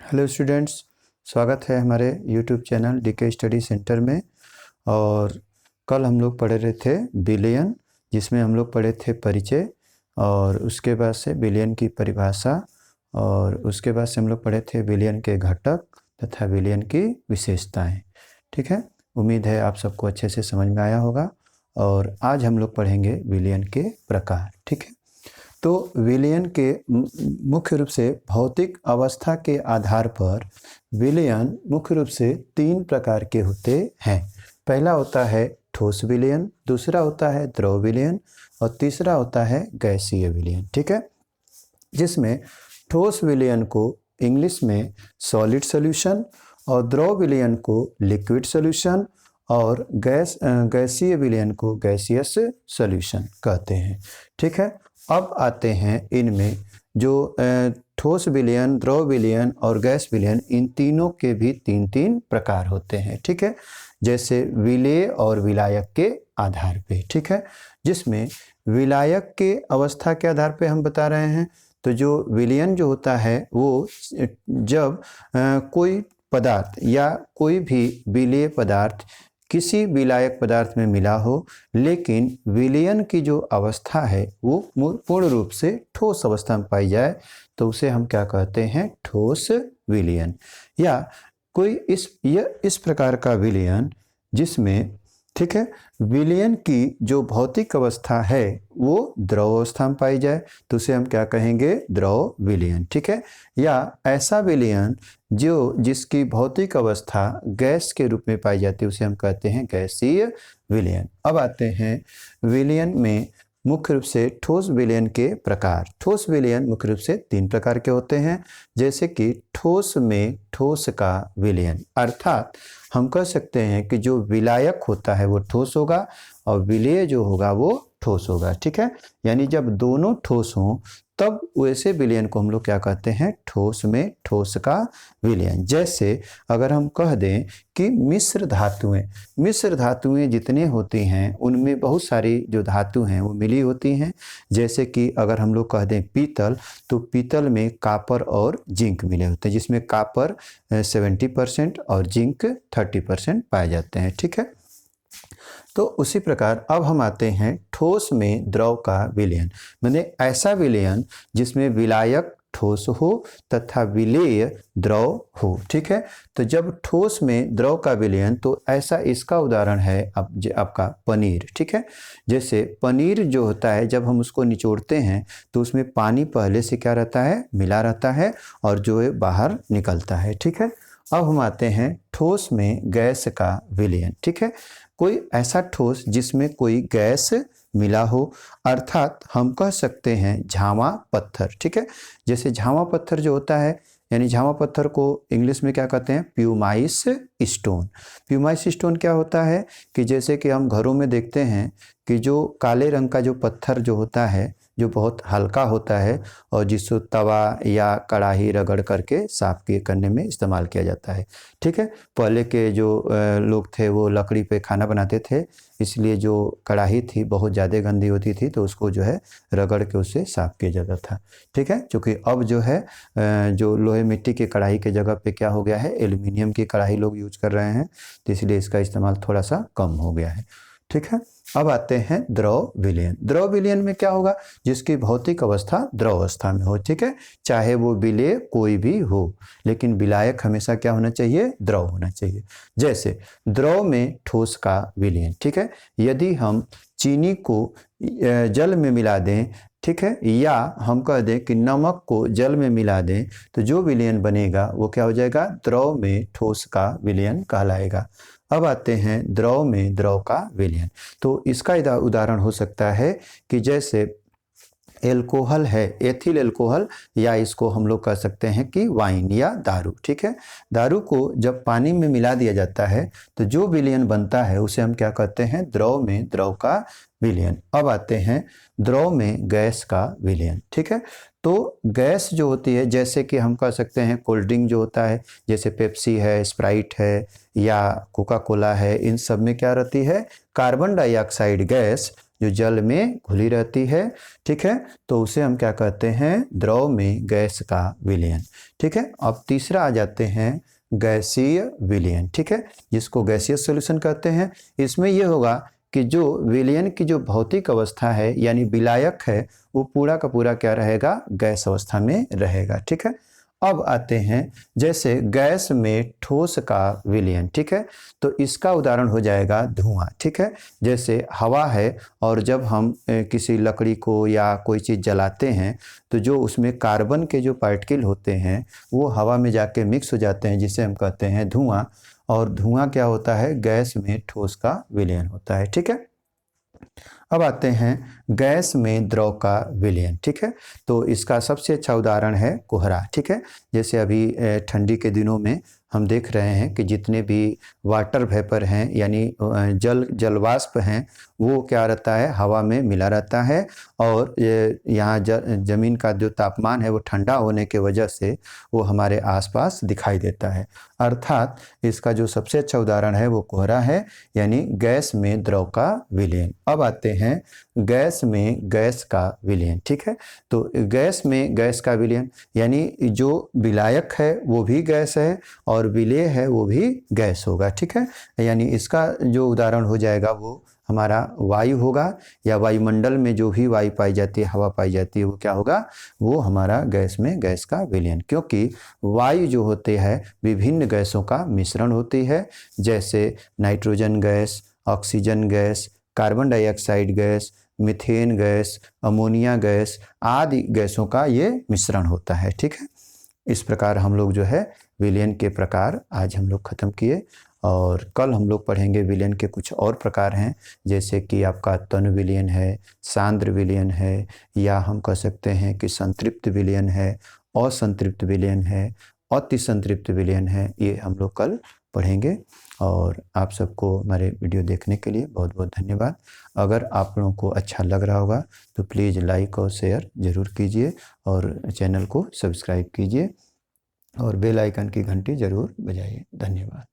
Hello students, स्वागत है हमारे YouTube channel DK study centre में। और कल हम लोग पढ़े रहे थे बिलियन, जिसमें हम लोग पढ़े थे परिचय, और उसके बाद से बिलियन की परिभाषा, और उसके बाद से हम लोग पढ़े थे बिलियन के घटक तथा बिलियन की विशेषताएं। ठीक है, उम्मीद है आप सबको अच्छे से समझ में आया होगा। और आज हम लोग पढ़ेंगे बिलियन के प्रकार। ठीक है, तो विलयन के मुख्य रूप से भौतिक अवस्था के आधार पर विलयन मुख्य रूप से 3 प्रकार के होते हैं। पहला होता है ठोस विलयन, दूसरा होता है द्रव विलयन, और तीसरा होता है गैसीय विलयन। ठीक है, जिसमें ठोस विलयन को इंग्लिश में सॉलिड सॉल्यूशन, और द्रव विलयन को लिक्विड सॉल्यूशन, और गैसीय विलयन को गैसियस सॉल्यूशन कहते हैं। ठीक है, अब आते हैं इनमें जो ठोस विलयन, द्रव विलयन और गैस विलयन, इन तीनों के भी 3 प्रकार होते हैं। ठीक है, जैसे विलेय और विलायक के आधार पे। ठीक है, जिसमें विलायक के अवस्था के आधार पे हम बता रहे हैं। तो जो विलयन जो होता है वो जब कोई पदार्थ या कोई भी विलेय पदार्थ किसी विलायक पदार्थ में मिला हो, लेकिन विलयन की जो अवस्था है वो पूर्ण रूप से ठोस अवस्था में पाई जाए, तो उसे हम क्या कहते हैं? ठोस विलयन। या कोई इस प्रकार का विलयन जिसमें, ठीक है, विलयन की जो भौतिक अवस्था है वो द्रव अवस्था में पाई जाए, तो उसे हम क्या कहेंगे? द्रव विलयन। ठीक है, या ऐसा विलयन जिसकी भौतिक अवस्था गैस के रूप में पाई जाती है, उसे हम कहते हैं गैसीय विलयन। अब आते हैं विलयन में मुख्य रूप से ठोस विलयन के प्रकार। ठोस विलयन मुख्य रूप से 3 प्रकार के होते हैं, जैसे कि ठोस में ठोस का विलयन, अर्थात हम कह सकते हैं कि जो विलायक होता है वो ठोस होगा और विलेय जो होगा वो ठोस होगा। ठीक है, यानी जब दोनों ठोस हों तब वैसे विलयन को हम लोग क्या कहते हैं? ठोस में ठोस का विलयन। जैसे अगर हम कह दें कि मिश्र धातुएं जितने होती हैं उनमें बहुत सारी जो धातु हैं वो मिली होती हैं। जैसे कि अगर हम लोग कह दें पीतल, तो पीतल में कापर और जिंक मिले होते हैं, जिसमें कापर 70% और जिंक 30% पाए जाते हैं। ठीक है, तो उसी प्रकार अब हम आते हैं ठोस में द्रव का विलयन, माने ऐसा विलयन जिसमें विलायक ठोस हो तथा विलेय द्रव हो। ठीक है, तो जब ठोस में द्रव का विलयन, तो ऐसा इसका उदाहरण है आपका पनीर। ठीक है, जैसे पनीर जो होता है जब हम उसको निचोड़ते हैं तो उसमें पानी पहले से क्या रहता है? मिला रहता है, और जो है बाहर निकलता है। ठीक है, अब हम आते हैं ठोस में गैस का विलयन। ठीक है, कोई ऐसा ठोस जिसमें कोई गैस मिला हो, अर्थात हम कह सकते हैं झावा पत्थर। ठीक है, जैसे झावा पत्थर जो होता है, यानी झावा पत्थर को इंग्लिश में क्या कहते हैं? Pumice stone. प्यूमाइस स्टोन क्या होता है कि जैसे कि हम घरों में देखते हैं कि जो काले रंग का जो पत्थर जो होता है, जो बहुत हल्का होता है और जिसको तवा या कढ़ाई रगड़ करके साफ करने में इस्तेमाल किया जाता है। ठीक है, पहले के जो लोग थे वो लकड़ी पे खाना बनाते थे, इसलिए जो कढ़ाई थी बहुत ज़्यादा गंदी होती थी, तो उसको जो है रगड़ के उससे साफ किया जाता था। ठीक है, क्योंकि अब जो है जो लोहे मिट्टी की कढ़ाई के जगह पे क्या हो गया है? एल्युमिनियम की कढ़ाई लोग यूज कर रहे हैं, तो इसलिए इसका इस्तेमाल थोड़ा सा कम हो गया है। ठीक है, अब आते हैं द्रव विलयन। द्रव विलयन में क्या होगा? जिसकी भौतिक अवस्था द्रव अवस्था में हो। ठीक है, चाहे वो विलेय कोई भी हो, लेकिन विलायक हमेशा क्या होना चाहिए? द्रव होना चाहिए। जैसे द्रव में ठोस का विलयन। ठीक है, यदि हम चीनी को जल में मिला दें, ठीक है, या हम कह दें कि नमक को जल में मिला दें, तो जो विलयन बनेगा वो क्या हो जाएगा? द्रव में ठोस का विलयन कहलाएगा। अब आते हैं द्रव में द्रव का विलयन। तो इसका उदाहरण हो सकता है कि जैसे एल्कोहल है, एथिल एल्कोहल, या इसको हम लोग कह सकते हैं कि वाइन या दारू। ठीक है, दारू को जब पानी में मिला दिया जाता है तो जो विलयन बनता है उसे हम क्या कहते हैं? द्रव में द्रव का विलयन। अब आते हैं द्रव में गैस का विलयन। ठीक है, तो गैस जो होती है, जैसे कि हम कह सकते हैं कोल्ड ड्रिंक जो होता है, जैसे पेप्सी है, स्प्राइट है या कोका कोला है, इन सब में क्या रहती है? कार्बन डाइऑक्साइड गैस जो जल में घुली रहती है, ठीक है, तो उसे हम क्या कहते हैं, द्रव में गैस का विलयन, ठीक है। अब तीसरा आ जाते हैं गैसीय विलयन, ठीक है, जिसको गैसीय सॉल्यूशन कहते हैं। इसमें यह होगा कि जो विलयन की जो भौतिक अवस्था है यानी विलायक है वो पूरा का पूरा क्या रहेगा, गैस अवस्था में रहेगा, ठीक है। अब आते हैं जैसे गैस में ठोस का विलयन, ठीक है, तो इसका उदाहरण हो जाएगा धुआं, ठीक है। जैसे हवा है और जब हम किसी लकड़ी को या कोई चीज़ जलाते हैं तो जो उसमें कार्बन के जो पार्टिकल होते हैं वो हवा में जाके मिक्स हो जाते हैं, जिसे हम कहते हैं धुआं। और धुआं क्या होता है, गैस में ठोस का विलयन होता है, ठीक है। अब आते हैं गैस में द्रव का विलयन, ठीक है, तो इसका सबसे अच्छा उदाहरण है कोहरा, ठीक है। जैसे अभी ठंडी के दिनों में हम देख रहे हैं कि जितने भी वाटर वेपर हैं यानी जलवाष्प हैं वो क्या रहता है, हवा में मिला रहता है और यहाँ ज़मीन का जो तापमान है वो ठंडा होने के वजह से वो हमारे आसपास दिखाई देता है। अर्थात इसका जो सबसे अच्छा उदाहरण है वो कोहरा है, यानी गैस में द्रव का विलयन। अब आते हैं गैस में गैस का विलयन, ठीक है, तो गैस में गैस का विलयन यानी जो विलायक है वो भी गैस है और विलेय है वो भी गैस होगा, ठीक है। यानी इसका जो उदाहरण हो जाएगा वो हमारा वायु होगा, या वायुमंडल में जो भी वायु पाई जाती है, हवा पाई जाती है, वो क्या होगा, वो हमारा गैस में गैस का विलयन। क्योंकि वायु जो होते हैं विभिन्न गैसों का मिश्रण होती है, जैसे nitrogen gas, oxygen gas, carbon dioxide gas, methane gas, ammonia gas आदि गैसों का ये मिश्रण होता है, ठीक है। इस प्रकार हम लोग जो है विलयन के प्रकार आज हम लोग ख़त्म किए, और कल हम लोग पढ़ेंगे विलयन के कुछ और प्रकार हैं, जैसे कि आपका तनु विलयन है, सांद्र विलयन है, या हम कह सकते हैं कि संतृप्त विलयन है, असंतृप्त विलयन है, अति संतृप्त विलयन है। ये हम लोग कल पढ़ेंगे। और आप सबको हमारे वीडियो देखने के लिए बहुत बहुत धन्यवाद। अगर आप लोगों को अच्छा लग रहा होगा तो प्लीज़ लाइक और शेयर ज़रूर कीजिए और चैनल को सब्सक्राइब कीजिए और बेल आइकन की घंटी ज़रूर बजाइए। धन्यवाद।